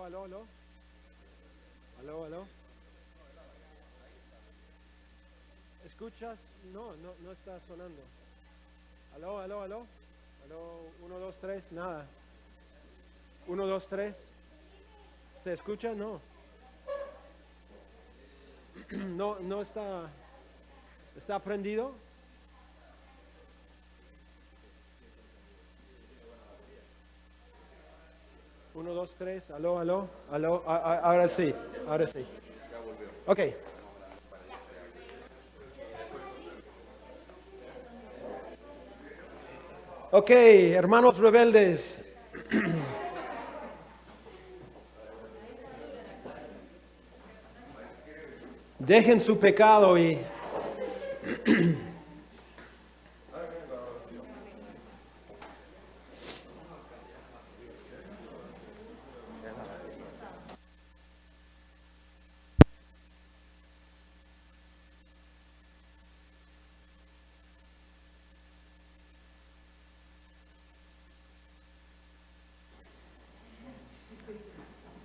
Aló, aló, aló. Aló, aló. ¿Escuchas? No está sonando. Aló, aló, aló. Aló, 1, 2, 3, nada. 1, 2, 3. ¿Se escucha? No. No está. ¿Está prendido? Uno, dos, tres. Aló, aló, aló. Ahora sí, ahora sí. Ok. Ok, hermanos rebeldes. Dejen su pecado y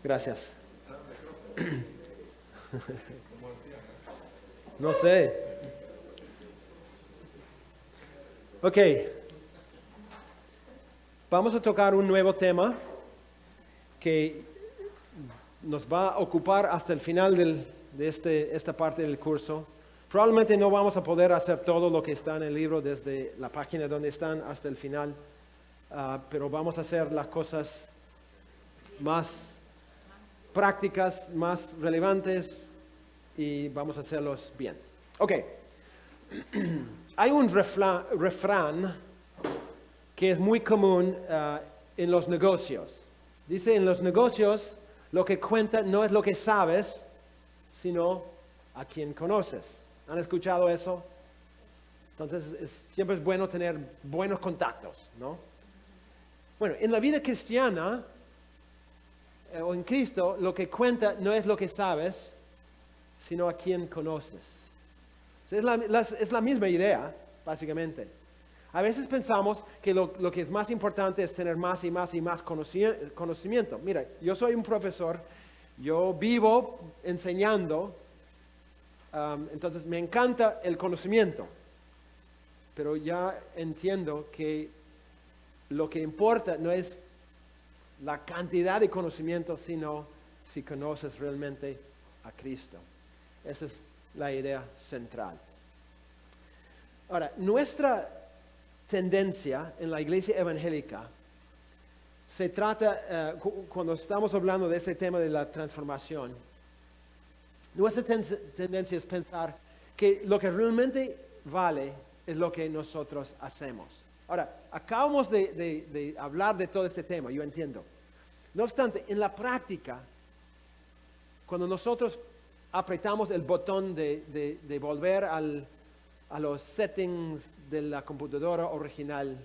gracias. No sé. Ok. Vamos a tocar un nuevo tema que nos va a ocupar hasta el final de esta parte del curso. Probablemente no vamos a poder hacer todo lo que está en el libro desde la página donde están hasta el final, pero vamos a hacer las cosas más prácticas, más relevantes y vamos a hacerlos bien. Ok, hay un refrán que es muy común en los negocios. Dice, en los negocios lo que cuenta no es lo que sabes, sino a quien conoces. ¿Han escuchado eso? Entonces, siempre es bueno tener buenos contactos, ¿no? Bueno, en la vida cristiana o en Cristo, lo que cuenta no es lo que sabes, sino a quien conoces. Es la misma idea, básicamente. A veces pensamos que lo que es más importante es tener más y más y más conocimiento. Mira, yo soy un profesor, yo vivo enseñando, entonces me encanta el conocimiento, pero ya entiendo que lo que importa no es la cantidad de conocimiento, sino si conoces realmente a Cristo. Esa es la idea central. Ahora, nuestra tendencia en la iglesia evangélica se trata, cuando estamos hablando de ese tema de la transformación, nuestra tendencia es pensar que lo que realmente vale es lo que nosotros hacemos. Ahora, acabamos de hablar de todo este tema, yo entiendo. No obstante, en la práctica, cuando nosotros apretamos el botón de volver a los settings de la computadora original,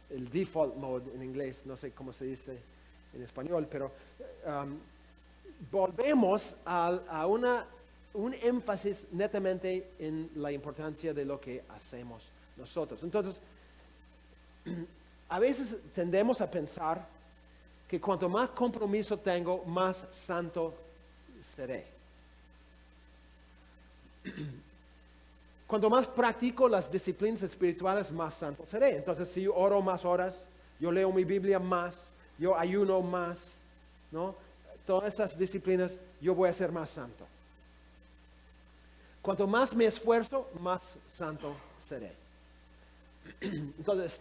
el default mode en inglés, no sé cómo se dice en español, pero volvemos a un énfasis netamente en la importancia de lo que hacemos nosotros. Entonces, a veces tendemos a pensar que cuanto más compromiso tengo, más santo seré. Cuanto más practico las disciplinas espirituales, más santo seré. Entonces, si yo oro más horas, yo leo mi Biblia más, yo ayuno más, ¿no? Todas esas disciplinas, yo voy a ser más santo. Cuanto más me esfuerzo, más santo seré. Entonces,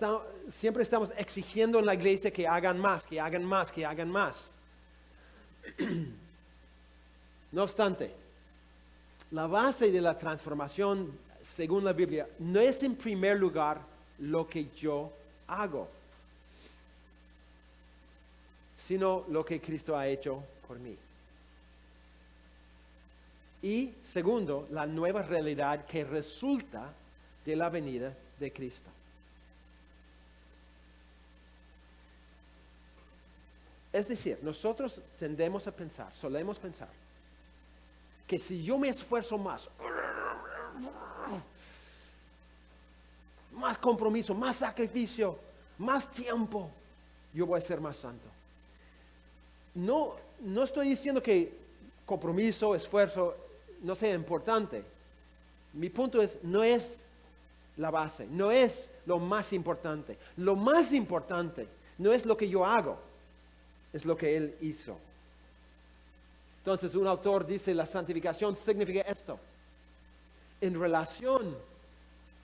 siempre estamos exigiendo en la iglesia que hagan más, que hagan más, que hagan más. No obstante, la base de la transformación, según la Biblia, no es en primer lugar lo que yo hago, sino lo que Cristo ha hecho por mí. Y segundo, la nueva realidad que resulta de la venida de Cristo. Es decir, nosotros solemos pensar, que si yo me esfuerzo más compromiso, más sacrificio, más tiempo, yo voy a ser más santo. no estoy diciendo que compromiso, esfuerzo no sea importante. Mi punto es, no es la base, no es lo más importante. Lo más importante no es lo que yo hago, es lo que Él hizo. Entonces un autor dice, la santificación significa esto. En relación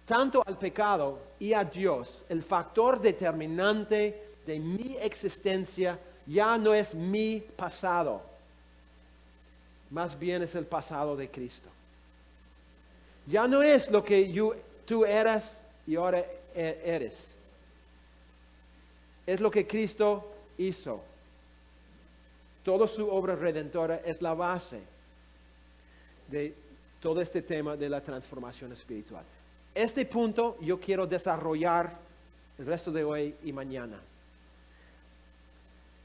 tanto al pecado y a Dios, el factor determinante de mi existencia ya no es mi pasado, más bien es el pasado de Cristo. Ya no es lo que tú eras y ahora eres. Es lo que Cristo hizo. Toda su obra redentora es la base de todo este tema de la transformación espiritual. Este punto yo quiero desarrollar el resto de hoy y mañana.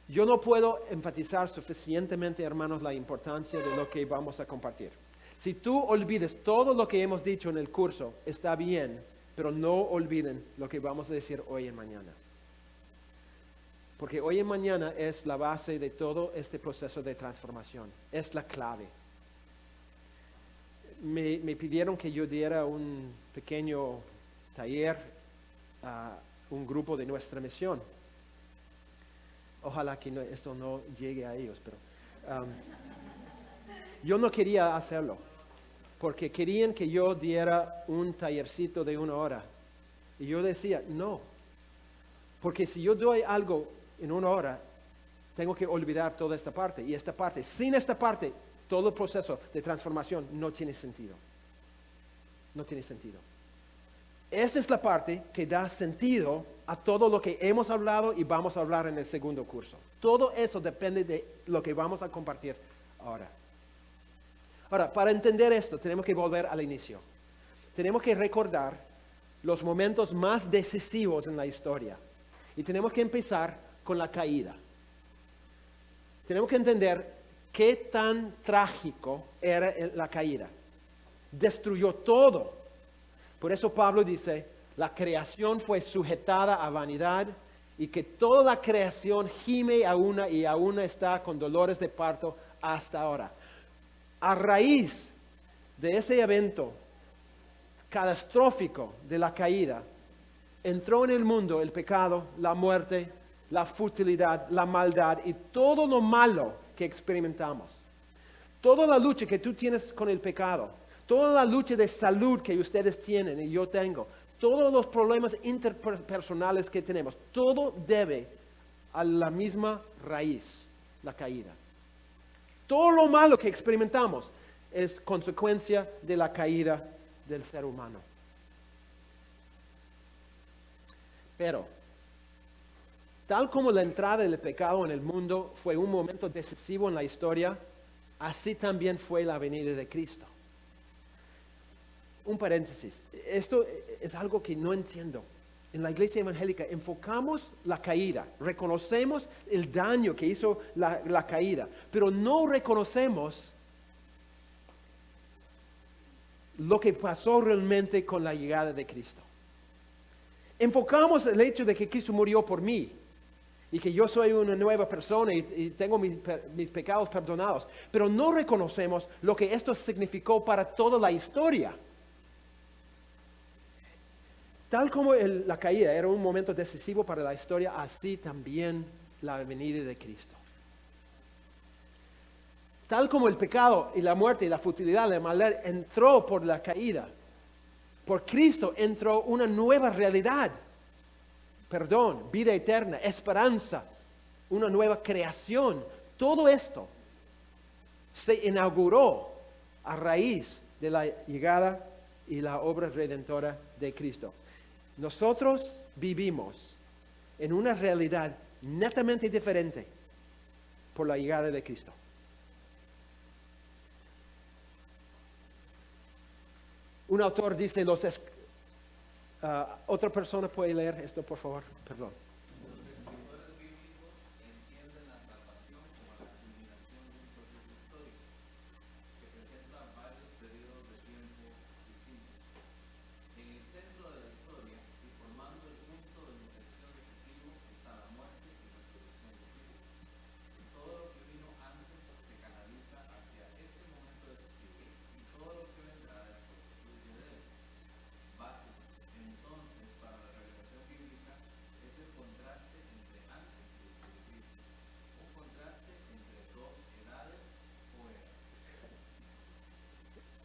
Yo no puedo enfatizar suficientemente, hermanos, la importancia de lo que vamos a compartir. Si tú olvides todo lo que hemos dicho en el curso, está bien, pero no olviden lo que vamos a decir hoy y mañana. Porque hoy y mañana es la base de todo este proceso de transformación. Es la clave. Me pidieron que yo diera un pequeño taller a un grupo de nuestra misión. Ojalá que esto no llegue a ellos, pero yo no quería hacerlo, porque querían que yo diera un tallercito de 1 hora. Y yo decía, no, porque si yo doy algo en 1 hora, tengo que olvidar toda esta parte. Y esta parte, sin esta parte, todo el proceso de transformación no tiene sentido. No tiene sentido. Esta es la parte que da sentido a todo lo que hemos hablado y vamos a hablar en el segundo curso. Todo eso depende de lo que vamos a compartir ahora. Ahora, para entender esto, tenemos que volver al inicio. Tenemos que recordar los momentos más decisivos en la historia. Y tenemos que empezar con la caída. Tenemos que entender qué tan trágico era la caída. Destruyó todo. Por eso Pablo dice, la creación fue sujetada a vanidad y que toda la creación gime a una y a una está con dolores de parto hasta ahora. A raíz de ese evento catastrófico de la caída, entró en el mundo el pecado, la muerte, la futilidad, la maldad y todo lo malo que experimentamos. Toda la lucha que tú tienes con el pecado, toda la lucha de salud que ustedes tienen y yo tengo, todos los problemas interpersonales que tenemos, todo debe a la misma raíz, la caída. Todo lo malo que experimentamos es consecuencia de la caída del ser humano. Pero, tal como la entrada del pecado en el mundo fue un momento decisivo en la historia, así también fue la venida de Cristo. Un paréntesis, esto es algo que no entiendo. En la iglesia evangélica enfocamos la caída, reconocemos el daño que hizo la caída, pero no reconocemos lo que pasó realmente con la llegada de Cristo. Enfocamos el hecho de que Cristo murió por mí y que yo soy una nueva persona y tengo mis pecados perdonados, pero no reconocemos lo que esto significó para toda la historia. Tal como la caída era un momento decisivo para la historia, así también la venida de Cristo. Tal como el pecado y la muerte y la futilidad, la maldad entró por la caída, por Cristo entró una nueva realidad. Perdón, vida eterna, esperanza, una nueva creación. Todo esto se inauguró a raíz de la llegada y la obra redentora de Cristo. Nosotros vivimos en una realidad netamente diferente por la llegada de Cristo. Un autor dice, otra persona puede leer esto, por favor, perdón. Los escritores bíblicos entienden la salvación como la culminación de un proceso histórico que presenta varios periodos de tiempo distintos. En el centro de la historia y formando el punto de inflexión decisivo está la muerte y resurrección de Cristo. Todo lo que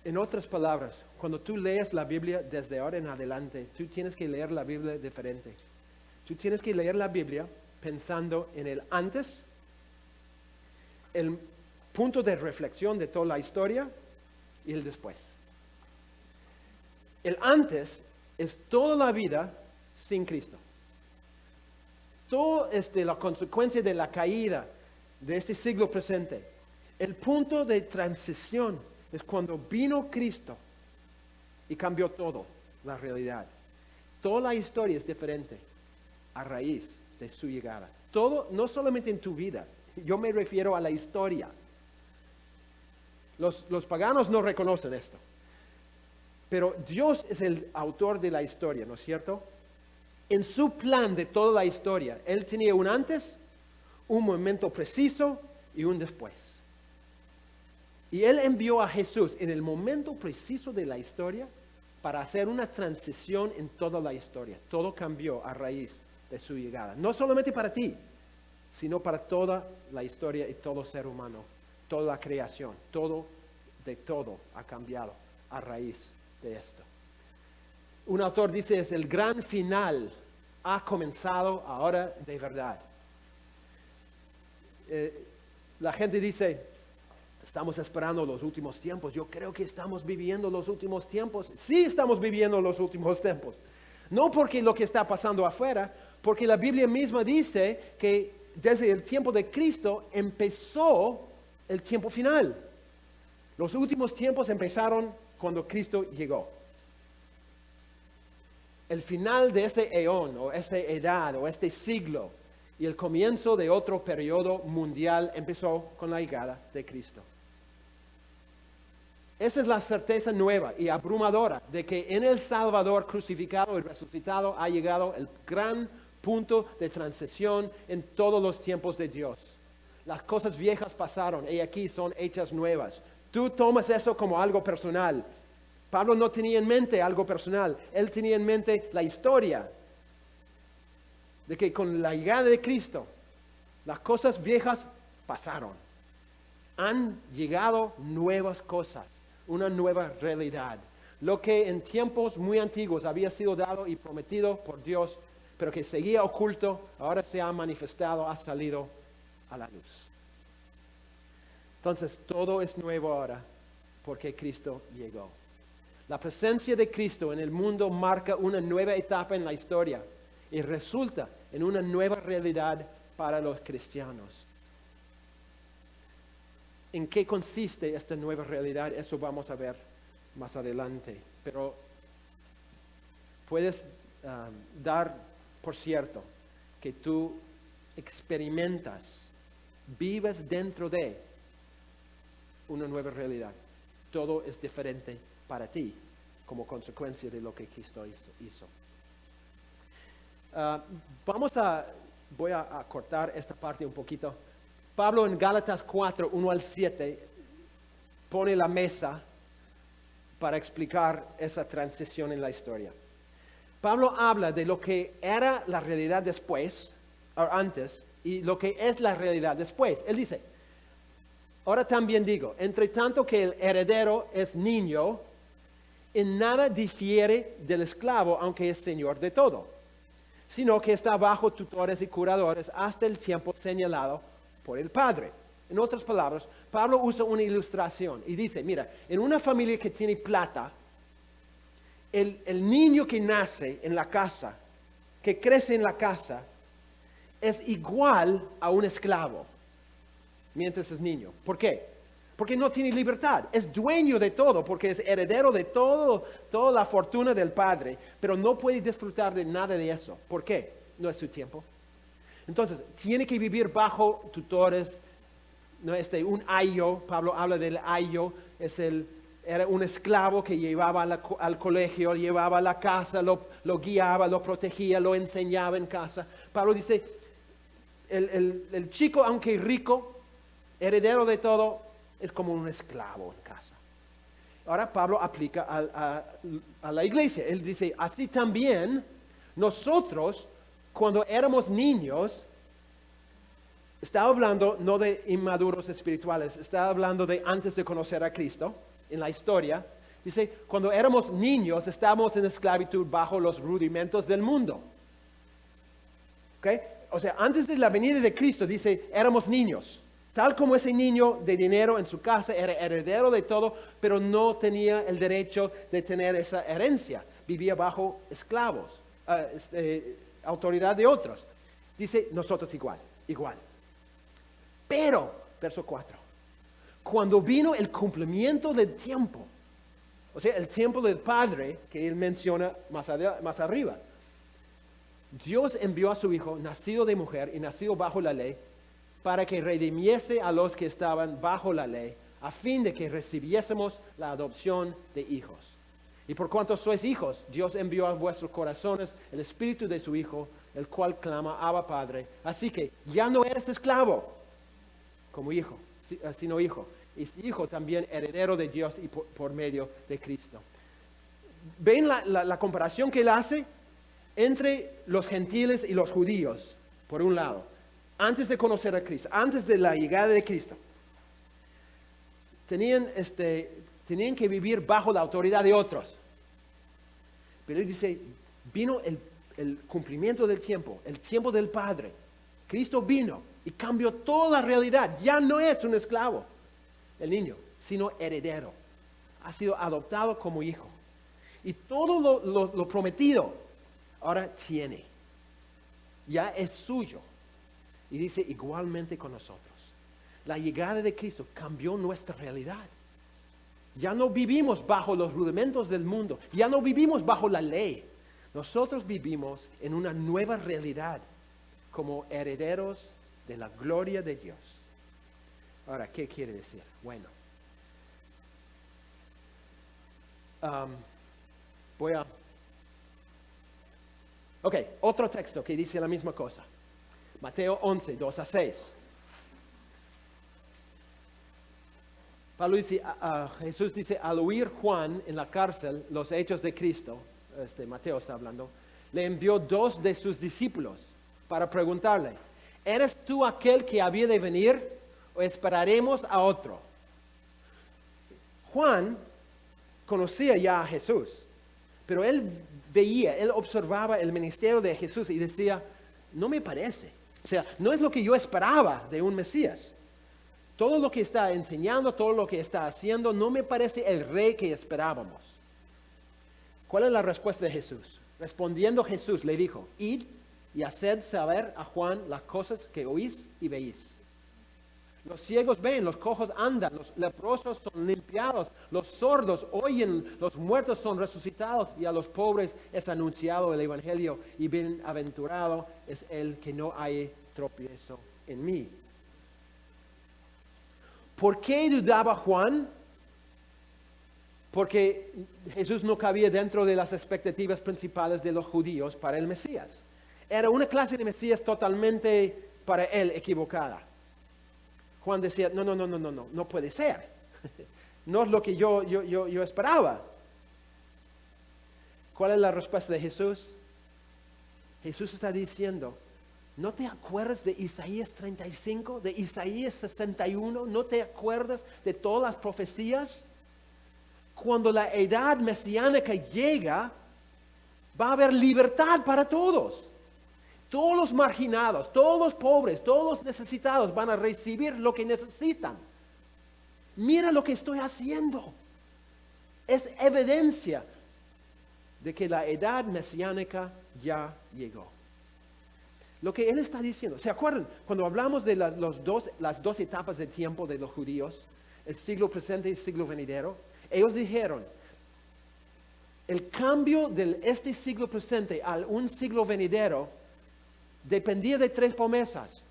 En otras palabras, cuando tú lees la Biblia desde ahora en adelante, tú tienes que leer la Biblia diferente. Tú tienes que leer la Biblia pensando en el antes, el punto de reflexión de toda la historia y el después. El antes es toda la vida sin Cristo. Todo es la consecuencia de la caída de este siglo presente. El punto de transición es cuando vino Cristo y cambió todo, la realidad. Toda la historia es diferente a raíz de su llegada. Todo, no solamente en tu vida, yo me refiero a la historia. Los paganos no reconocen esto. Pero Dios es el autor de la historia, ¿no es cierto? En su plan de toda la historia, Él tenía un antes, un momento preciso y un después. Y Él envió a Jesús en el momento preciso de la historia para hacer una transición en toda la historia. Todo cambió a raíz de su llegada. No solamente para ti, sino para toda la historia y todo ser humano, toda la creación, todo ha cambiado a raíz de esto. Un autor dice, es el gran final, ha comenzado ahora de verdad. La gente dice, estamos esperando los últimos tiempos. Yo creo que estamos viviendo los últimos tiempos. Sí estamos viviendo los últimos tiempos. No porque lo que está pasando afuera, porque la Biblia misma dice que desde el tiempo de Cristo empezó el tiempo final. Los últimos tiempos empezaron cuando Cristo llegó. El final de ese eón o esta edad o este siglo y el comienzo de otro periodo mundial empezó con la llegada de Cristo. Esa es la certeza nueva y abrumadora de que en el Salvador crucificado y resucitado ha llegado el gran punto de transición en todos los tiempos de Dios. Las cosas viejas pasaron y aquí son hechas nuevas. Tú tomas eso como algo personal. Pablo no tenía en mente algo personal, él tenía en mente la historia de que con la llegada de Cristo las cosas viejas pasaron. Han llegado nuevas cosas, una nueva realidad. Lo que en tiempos muy antiguos había sido dado y prometido por Dios, pero que seguía oculto, ahora se ha manifestado, ha salido a la luz. Entonces todo es nuevo ahora porque Cristo llegó. La presencia de Cristo en el mundo marca una nueva etapa en la historia y resulta en una nueva realidad para los cristianos. ¿En qué consiste esta nueva realidad? Eso vamos a ver más adelante. Pero puedes dar por cierto que tú experimentas, vives dentro de una nueva realidad. Todo es diferente para ti como consecuencia de lo que Cristo hizo. Voy a cortar esta parte un poquito. Pablo en Gálatas 4, 1 al 7 pone la mesa para explicar esa transición en la historia. Pablo habla de lo que era la realidad después, o antes, y lo que es la realidad después. Él dice, ahora también digo, entre tanto que el heredero es niño, en nada difiere del esclavo, aunque es señor de todo, sino que está bajo tutores y curadores hasta el tiempo señalado por el padre. En otras palabras, Pablo usa una ilustración y dice, mira, en una familia que tiene plata, el niño que nace en la casa, que crece en la casa, es igual a un esclavo mientras es niño. ¿Por qué? Porque no tiene libertad, es dueño de todo, porque es heredero de todo, toda la fortuna del padre, pero no puede disfrutar de nada de eso. ¿Por qué? No es su tiempo. Entonces, tiene que vivir bajo tutores, ¿no? Un ayo, Pablo habla del ayo, era un esclavo que llevaba al colegio, llevaba a la casa, lo guiaba, lo protegía, lo enseñaba en casa. Pablo dice, el chico, aunque rico, heredero de todo, es como un esclavo en casa. Ahora Pablo aplica a la iglesia. Él dice, así también nosotros, cuando éramos niños, estaba hablando no de inmaduros espirituales, estaba hablando de antes de conocer a Cristo. en la historia, dice, cuando éramos niños estábamos en esclavitud bajo los rudimentos del mundo. ¿Ok? O sea, antes de la venida de Cristo, dice, éramos niños. Tal como ese niño de dinero en su casa era heredero de todo, pero no tenía el derecho de tener esa herencia. Vivía bajo esclavos, autoridad de otros. Dice, nosotros igual. Pero, verso 4, cuando vino el cumplimiento del tiempo, o sea, el tiempo del Padre, que él menciona más arriba, Dios envió a su Hijo, nacido de mujer y nacido bajo la ley, para que redimiese a los que estaban bajo la ley, a fin de que recibiésemos la adopción de hijos. Y por cuanto sois hijos, Dios envió a vuestros corazones el Espíritu de su Hijo, el cual clama, Abba Padre. Así que ya no eres esclavo, como hijo, sino hijo. Y hijo también heredero de Dios y por medio de Cristo. ¿Ven la comparación que él hace entre los gentiles y los judíos? Por un lado, antes de conocer a Cristo, antes de la llegada de Cristo, tenían que vivir bajo la autoridad de otros. Pero él dice, vino el cumplimiento del tiempo, el tiempo del Padre. Cristo vino y cambió toda la realidad. Ya no es un esclavo, el niño, sino heredero. Ha sido adoptado como hijo. Y todo lo prometido ahora tiene. Ya es suyo. Y dice, igualmente con nosotros. La llegada de Cristo cambió nuestra realidad. Ya no vivimos bajo los rudimentos del mundo. Ya no vivimos bajo la ley. Nosotros vivimos en una nueva realidad como herederos de la gloria de Dios. Ahora, ¿qué quiere decir? Bueno, otro texto que dice la misma cosa. Mateo 11, 2-6. Jesús dice, al oír Juan en la cárcel los hechos de Cristo, Mateo está hablando, le envió 2 de sus discípulos para preguntarle, ¿eres tú aquel que había de venir o esperaremos a otro? Juan conocía ya a Jesús, pero él observaba el ministerio de Jesús y decía, no me parece. O sea, no es lo que yo esperaba de un Mesías. Todo lo que está enseñando, todo lo que está haciendo, no me parece el rey que esperábamos. ¿Cuál es la respuesta de Jesús? Respondiendo Jesús le dijo, id y haced saber a Juan las cosas que oís y veís. Los ciegos ven, los cojos andan, los leprosos son limpiados, los sordos oyen, los muertos son resucitados y a los pobres es anunciado el evangelio y bienaventurado es el que no hay tropiezo en mí. ¿Por qué dudaba Juan? Porque Jesús no cabía dentro de las expectativas principales de los judíos para el Mesías. Era una clase de Mesías totalmente para él equivocada. Juan decía, no puede ser. No es lo que yo esperaba. ¿Cuál es la respuesta de Jesús? Jesús está diciendo, ¿no te acuerdas de Isaías 35, de Isaías 61? ¿No te acuerdas de todas las profecías? Cuando la edad mesiánica llega, va a haber libertad para todos. Todos los marginados, todos los pobres, todos los necesitados van a recibir lo que necesitan. Mira lo que estoy haciendo. Es evidencia de que la edad mesiánica ya llegó. Lo que él está diciendo, ¿se acuerdan? Cuando hablamos de las dos etapas de tiempo de los judíos, el siglo presente y el siglo venidero, ellos dijeron, el cambio de este siglo presente a un siglo venidero dependía de 3 promesas.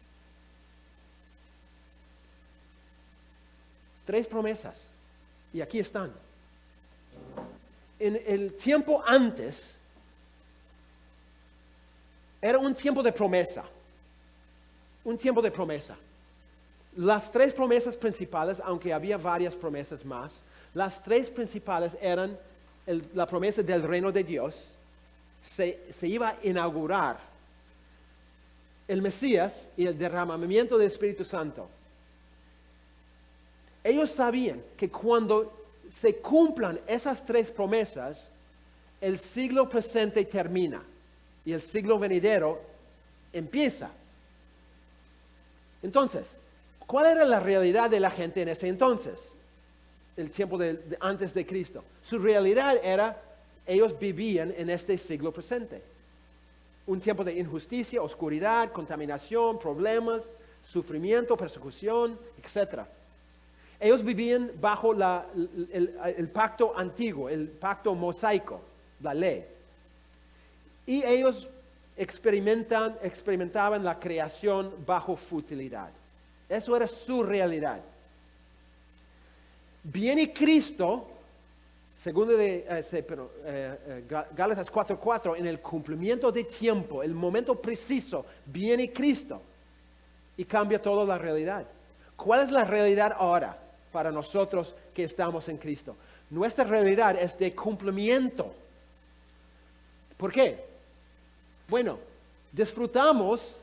3 promesas. Y aquí están. En el tiempo antes, era un tiempo de promesa. Un tiempo de promesa. Las 3 promesas principales, aunque había varias promesas más, las 3 principales eran la promesa del reino de Dios. Se iba a inaugurar el Mesías y el derramamiento del Espíritu Santo. Ellos sabían que cuando se cumplan esas tres promesas, el siglo presente termina y el siglo venidero empieza. Entonces, ¿cuál era la realidad de la gente en ese entonces? El tiempo antes de Cristo. Su realidad era, ellos vivían en este siglo presente. Un tiempo de injusticia, oscuridad, contaminación, problemas, sufrimiento, persecución, etc. Ellos vivían bajo el pacto antiguo, el pacto mosaico, la ley. Y ellos experimentaban la creación bajo futilidad. Eso era su realidad. Viene Cristo, Gálatas 4:4, en el cumplimiento de tiempo, el momento preciso, viene Cristo y cambia toda la realidad. ¿Cuál es la realidad ahora para nosotros que estamos en Cristo? Nuestra realidad es de cumplimiento. ¿Por qué? Bueno, disfrutamos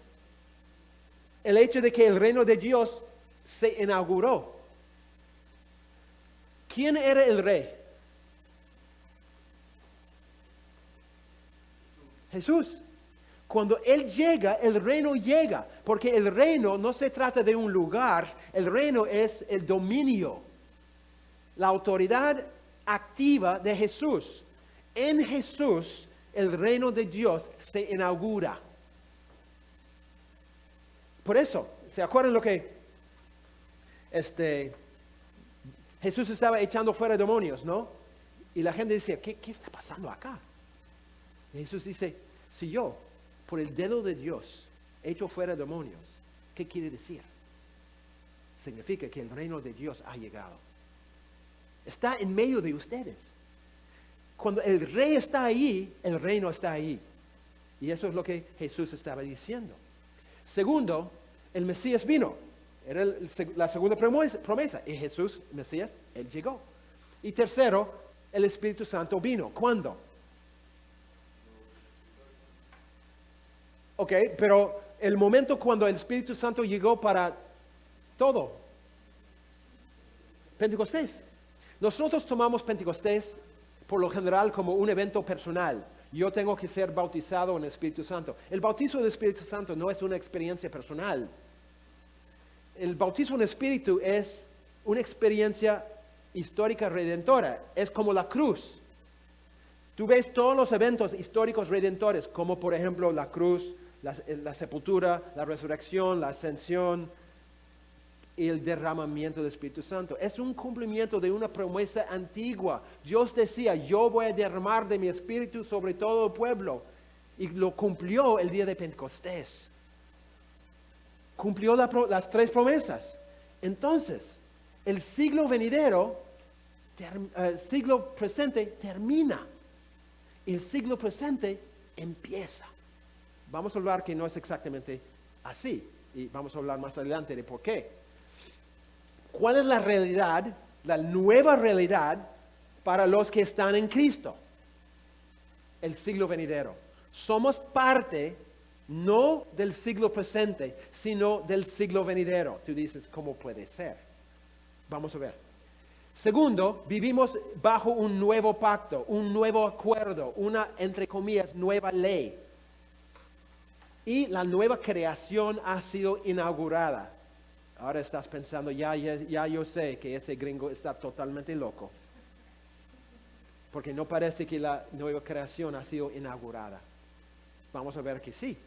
el hecho de que el reino de Dios se inauguró. ¿Quién era el rey? Jesús. Cuando Él llega, el reino llega, porque el reino no se trata de un lugar, el reino es el dominio, la autoridad activa de Jesús. En Jesús, el reino de Dios se inaugura. Por eso, ¿se acuerdan lo que Jesús estaba echando fuera demonios, ¿no? Y la gente decía, ¿qué está pasando acá? Y Jesús dice, si yo, por el dedo de Dios, echo fuera demonios, ¿qué quiere decir? Significa que el reino de Dios ha llegado. Está en medio de ustedes. Cuando el rey está ahí, el reino está ahí. Y eso es lo que Jesús estaba diciendo. Segundo, el Mesías vino. Era la segunda promesa. Y Jesús, Mesías, Él llegó. Y tercero, el Espíritu Santo vino. ¿Cuándo? Ok, pero el momento cuando el Espíritu Santo llegó para todo. Pentecostés. Nosotros tomamos Pentecostés por lo general como un evento personal. Yo tengo que ser bautizado en el Espíritu Santo. El bautizo del Espíritu Santo no es una experiencia personal. El bautismo en el Espíritu es una experiencia histórica redentora. Es como la cruz. Tú ves todos los eventos históricos redentores, como por ejemplo la cruz, la sepultura, la resurrección, la ascensión y el derramamiento del Espíritu Santo. Es un cumplimiento de una promesa antigua. Dios decía, yo voy a derramar de mi Espíritu sobre todo el pueblo. Y lo cumplió el día de Pentecostés. Cumplió las tres promesas. Entonces, el siglo venidero, el siglo presente termina. El siglo presente empieza. Vamos a hablar que no es exactamente así. Y vamos a hablar más adelante de por qué. ¿Cuál es la realidad, la nueva realidad para los que están en Cristo? El siglo venidero. Somos parte no del siglo presente, sino del siglo venidero. Tú dices, ¿cómo puede ser? Vamos a ver. Segundo, vivimos bajo un nuevo pacto, un nuevo acuerdo, una, entre comillas, nueva ley. Y la nueva creación ha sido inaugurada. Ahora estás pensando, ya yo sé que ese gringo está totalmente loco. Porque no parece que la nueva creación ha sido inaugurada. Vamos a ver que sí,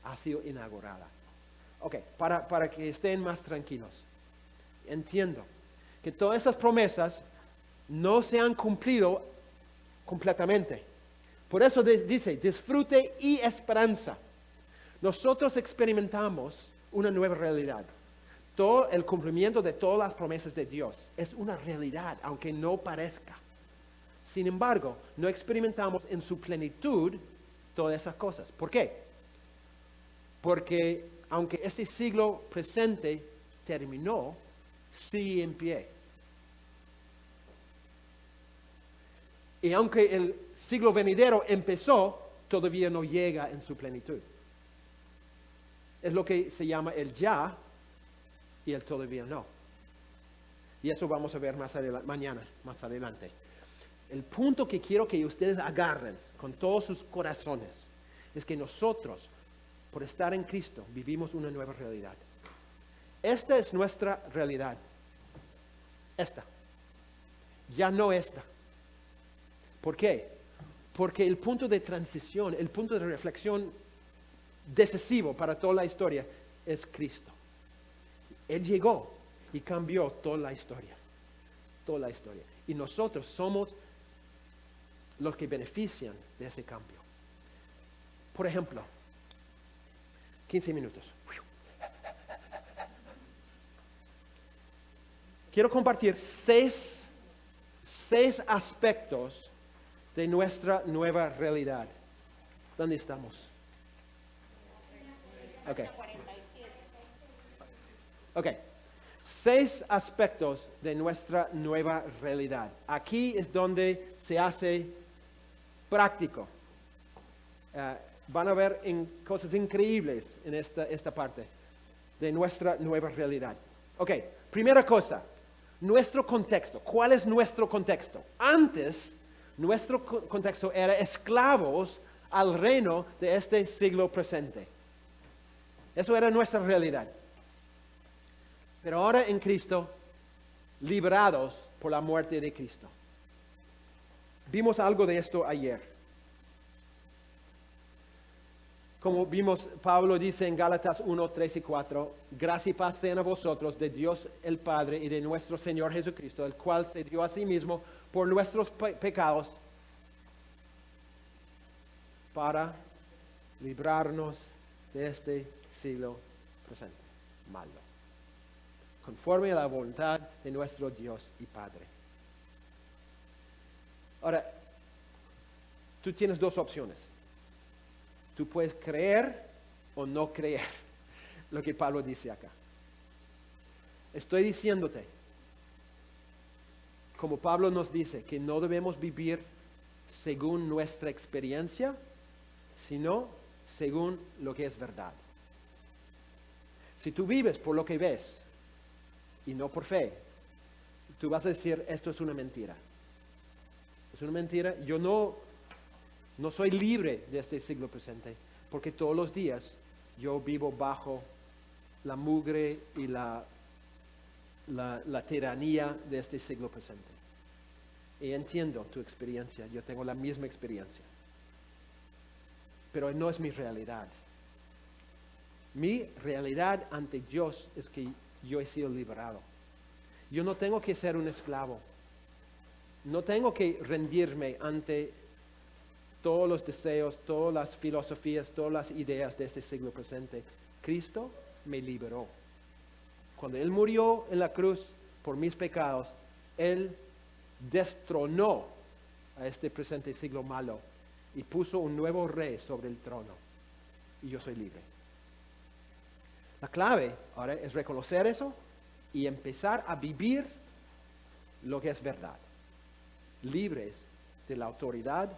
ha sido inaugurada. Ok, para que estén más tranquilos. Entiendo que todas esas promesas no se han cumplido completamente. Por eso dice, disfrute y esperanza. Nosotros experimentamos una nueva realidad. Todo el cumplimiento de todas las promesas de Dios es una realidad, aunque no parezca. Sin embargo, no experimentamos en su plenitud todas esas cosas. ¿Por qué? Porque aunque este siglo presente terminó, sigue en pie. Y aunque el siglo venidero empezó, todavía no llega en su plenitud. Es lo que se llama el ya y el todavía no. Y eso vamos a ver mañana, más adelante. El punto que quiero que ustedes agarren con todos sus corazones es que nosotros, por estar en Cristo, vivimos una nueva realidad. Esta es nuestra realidad. Esta. Ya no esta. ¿Por qué? Porque el punto de transición, el punto de reflexión decisivo para toda la historia es Cristo. Él llegó y cambió toda la historia. Toda la historia. Y nosotros somos los que benefician de ese cambio. Por ejemplo, 15 minutos. Quiero compartir seis aspectos de nuestra nueva realidad. ¿Dónde estamos? Ok. 6 aspectos de nuestra nueva realidad. Aquí es donde se hace práctico. Van a ver cosas increíbles en esta parte de nuestra nueva realidad. Ok, primera cosa, nuestro contexto. ¿Cuál es nuestro contexto? Antes, nuestro contexto era esclavos al reino de este siglo presente. Eso era nuestra realidad. Pero ahora en Cristo, liberados por la muerte de Cristo. Vimos algo de esto ayer. Como vimos, Pablo dice en Gálatas 1, 3 y 4, gracia y paz sean a vosotros de Dios el Padre y de nuestro Señor Jesucristo, el cual se dio a sí mismo por nuestros pecados para librarnos de este siglo presente malo, conforme a la voluntad de nuestro Dios y Padre. Ahora, tú tienes 2 opciones. Tú puedes creer o no creer lo que Pablo dice acá. Estoy diciéndote, como Pablo nos dice, que no debemos vivir según nuestra experiencia, sino según lo que es verdad. Si tú vives por lo que ves y no por fe, tú vas a decir, esto es una mentira. Es una mentira. Yo no soy libre de este siglo presente, porque todos los días yo vivo bajo la mugre y la tiranía de este siglo presente. Y entiendo tu experiencia, yo tengo la misma experiencia. Pero no es mi realidad. Mi realidad ante Dios es que yo he sido liberado. Yo no tengo que ser un esclavo. No tengo que rendirme ante todos los deseos, todas las filosofías, todas las ideas de este siglo presente. Cristo me liberó. Cuando Él murió en la cruz por mis pecados, Él destronó a este presente siglo malo y puso un nuevo rey sobre el trono. Y yo soy libre. La clave ahora es reconocer eso y empezar a vivir lo que es verdad. Libres de la autoridad,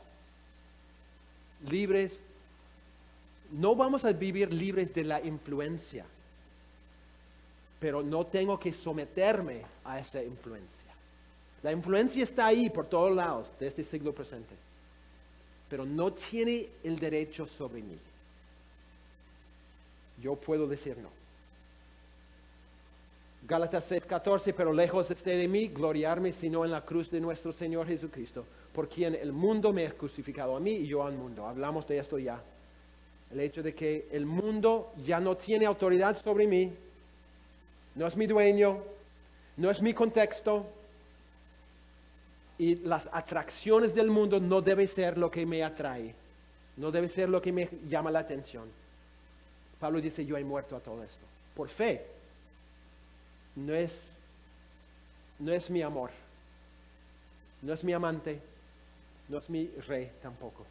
libres, no vamos a vivir libres de la influencia, pero no tengo que someterme a esa influencia. La influencia está ahí por todos lados de este siglo presente, pero no tiene el derecho sobre mí. Yo puedo decir no. Gálatas 6:14, pero lejos esté de mí gloriarme sino en la cruz de nuestro Señor Jesucristo, por quien el mundo me ha crucificado a mí y yo al mundo. Hablamos de esto ya. El hecho de que el mundo ya no tiene autoridad sobre mí, no es mi dueño, no es mi contexto, y las atracciones del mundo no deben ser lo que me atrae, no debe ser lo que me llama la atención. Pablo dice, yo he muerto a todo esto. Por fe. No es mi amor, no es mi amante, no es mi rey tampoco.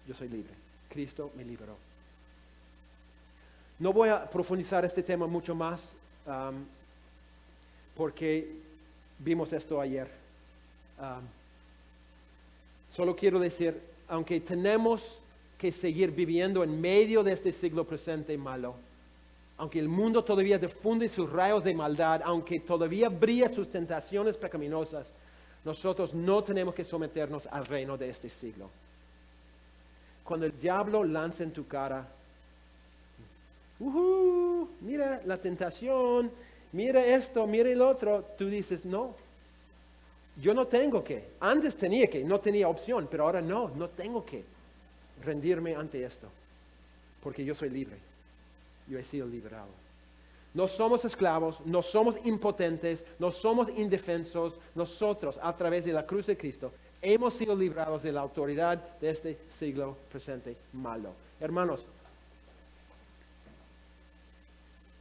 Yo soy libre. Cristo me liberó. No voy a profundizar este tema mucho más porque vimos esto ayer. Solo quiero decir, aunque tenemos que seguir viviendo en medio de este siglo presente malo, aunque el mundo todavía difunde sus rayos de maldad, aunque todavía brilla sus tentaciones pecaminosas, nosotros no tenemos que someternos al reino de este siglo. Cuando el diablo lanza en tu cara, mira la tentación, mira esto, mira el otro, tú dices, no, yo no tengo que. Antes tenía que, no tenía opción, pero ahora no tengo que rendirme ante esto, porque yo soy libre, yo he sido liberado. No somos esclavos, no somos impotentes, no somos indefensos. Nosotros, a través de la cruz de Cristo, hemos sido librados de la autoridad de este siglo presente malo. Hermanos,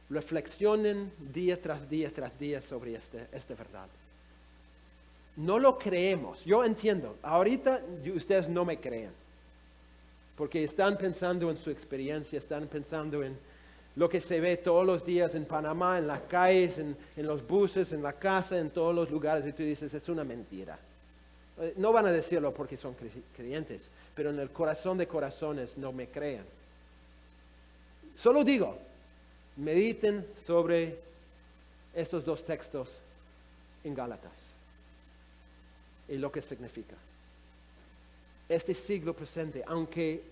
reflexionen día tras día sobre esta verdad. No lo creemos. Yo entiendo. Ahorita ustedes no me creen. Porque están pensando en su experiencia, están pensando en lo que se ve todos los días en Panamá, en las calles, en los buses, en la casa, en todos los lugares. Y tú dices, es una mentira. No van a decirlo porque son creyentes, pero en el corazón de corazones no me crean. Solo digo, mediten sobre estos dos textos en Gálatas y lo que significa. Este siglo presente, aunque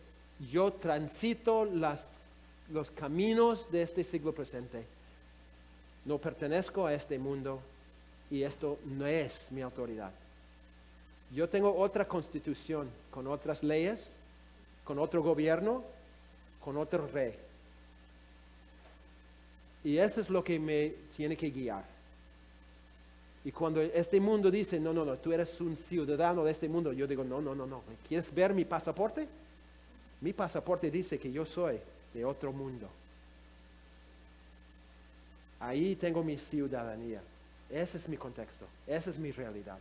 yo transito los caminos de este siglo presente, no pertenezco a este mundo y esto no es mi autoridad. Yo tengo otra constitución, con otras leyes, con otro gobierno, con otro rey. Y eso es lo que me tiene que guiar. Y cuando este mundo dice, no, tú eres un ciudadano de este mundo, yo digo, no. ¿Quieres ver mi pasaporte? Mi pasaporte dice que yo soy de otro mundo. Ahí tengo mi ciudadanía. Ese es mi contexto, esa es mi realidad.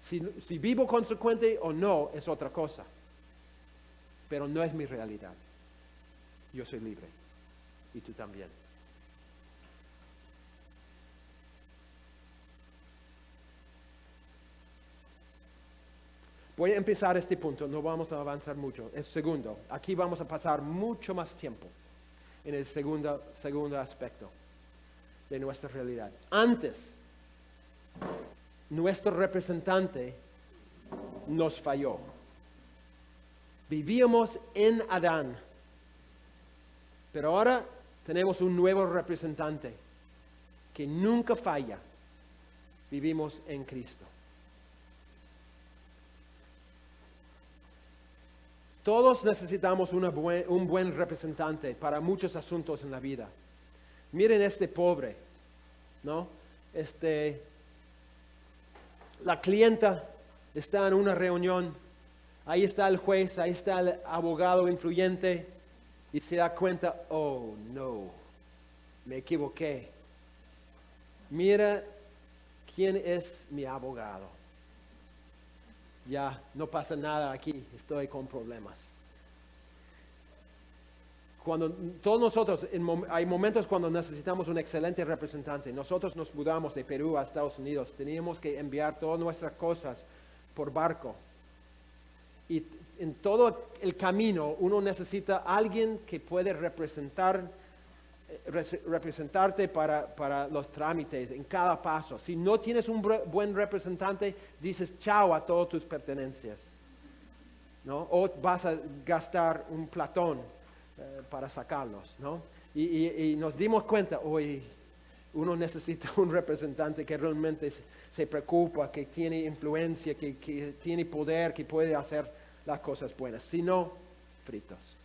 Si vivo consecuente o no es otra cosa, pero no es mi realidad. Yo soy libre y tú también. Voy a empezar este punto, no vamos a avanzar mucho. El segundo, aquí vamos a pasar mucho más tiempo en el segundo aspecto de nuestra realidad. Antes, nuestro representante nos falló. Vivíamos en Adán, pero ahora tenemos un nuevo representante que nunca falla. Vivimos en Cristo. Todos necesitamos un buen representante para muchos asuntos en la vida. Miren este pobre, ¿no? La clienta está en una reunión, ahí está el juez, ahí está el abogado influyente y se da cuenta, oh no, me equivoqué. Mira quién es mi abogado. Ya no pasa nada aquí, estoy con problemas. Cuando todos nosotros, hay momentos cuando necesitamos un excelente representante. Nosotros nos mudamos de Perú a Estados Unidos. Teníamos que enviar todas nuestras cosas por barco. Y en todo el camino uno necesita alguien que puede representarte para los trámites en cada paso. Si no tienes un buen representante, dices chao a todas tus pertenencias, ¿no? O vas a gastar un platón para sacarlos, ¿no? Y nos dimos cuenta, hoy uno necesita un representante que realmente se preocupa, que tiene influencia, que tiene poder, que puede hacer las cosas buenas. Si no, fritos.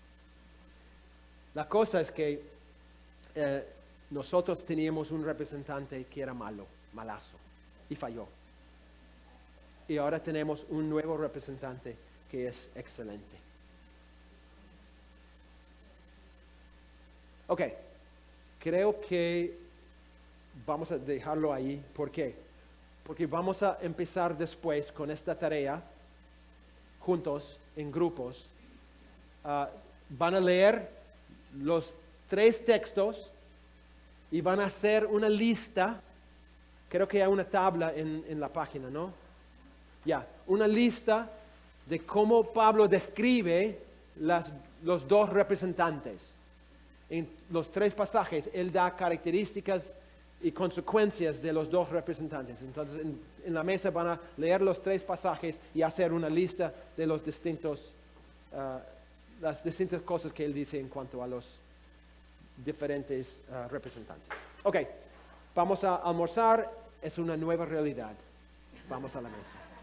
La cosa es que nosotros teníamos un representante que era malazo, y falló. Y ahora tenemos un nuevo representante que es excelente. Ok, creo que vamos a dejarlo ahí. ¿Por qué? Porque vamos a empezar después con esta tarea, juntos, en grupos. Van a leer los 3 textos y van a hacer una lista. Creo que hay una tabla en la página, ¿no? Una lista de cómo Pablo describe los 2 representantes. En los 3 pasajes, Él da características y consecuencias de los 2 representantes. Entonces, en la mesa van a leer los 3 pasajes y hacer una lista de los las distintas cosas que Él dice en cuanto a los diferentes representantes. Ok, vamos a almorzar, es una nueva realidad. Vamos a la mesa.